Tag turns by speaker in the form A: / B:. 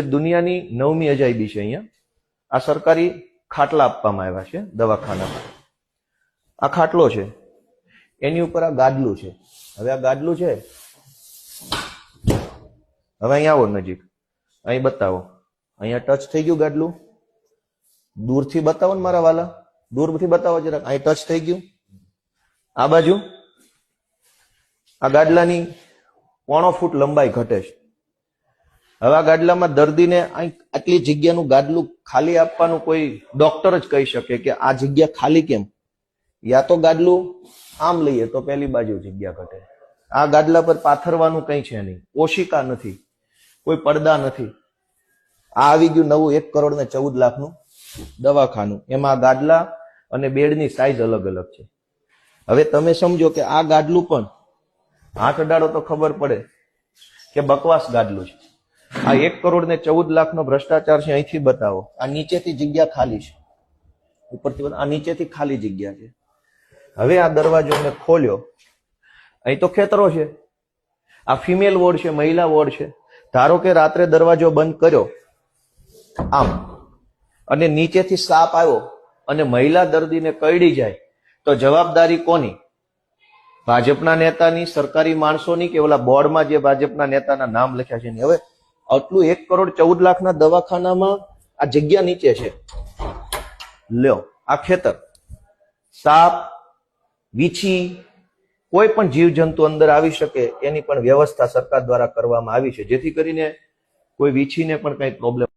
A: દુનિયાની 9મી અજાયબી છે અહીંયા. આ સરકારી ખાટલા આપવામાં આવ્યા છે દવાખાનામાં. આ ખાટલો છે, એની ઉપર આ ગાદલું છે. હવે આ ગાદલું છે, હવે અહીંયા આવો નજીક, અહીં બતાવો. અહીંયા ટચ થઈ ગયું ગાદલું. દૂરથી બતાવો ને મારા વાલા, દૂરથી બતાવો જરાક. અહીં ટચ થઈ ગયું. આ બાજુ આ ગાદલાની 1.5 ફૂટ લંબાઈ ઘટે છે. હવે આ ગાદલામાં દર્દીને આટલી જગ્યાનું ગાદલું ખાલી આપવાનું કોઈ ડોક્ટર જ કહી શકે કે આ જગ્યા ખાલી કેમ. યા તો ગાદલું આમ લઈએ તો પેલી બાજુ જગ્યા ઘટે. આ ગાદલા પર પાથરવાનું કઈ છે નહીં, ઓશિકા નથી, કોઈ પડદા નથી. આ આવી ગયું નવું 1 કરોડ ને 14 લાખનું દવાખાનું. એમાં ગાદલા અને બેડની સાઈઝ અલગ અલગ છે. હવે તમે સમજો કે આ ગાદલું પણ હાથ અડાડો તો ખબર પડે કે બકવાસ ગાદલું છે. આ 1 કરોડ ને 14 લાખનો ભ્રષ્ટાચાર છે. અહીંથી બતાવો. આ નીચેથી જગ્યા ખાલી છે, ઉપરથી આ નીચેથી ખાલી જગ્યા છે. હવે આ દરવાજો મેં ખોલ્યો, અહીં તો ખેતરો છે. આ ફિમેલ વોર્ડ છે, મહિલા વોર્ડ છે. ધારો કે રાત્રે દરવાજો બંધ કર્યો આમ, અને નીચેથી સાપ આવ્યો અને મહિલા દર્દીને કરડી જાય તો જવાબદારી કોની? ભાજપના નેતાની, સરકારી માણસોની, કે ઓલા બોર્ડમાં જે ભાજપના નેતાના નામ લખ્યા છે. હવે આટલું 1 કરોડ 14 લાખના દવાખાનામાં આ જગ્યા નીચે છે. લ્યો, આ ખેતર, સાપ, વીછી, કોઈ પણ જીવજંતુ અંદર આવી શકે એની પણ વ્યવસ્થા સરકાર દ્વારા કરવામાં આવી છે, જેથી કરીને કોઈ વીછીને પણ કઈ પ્રોબ્લેમ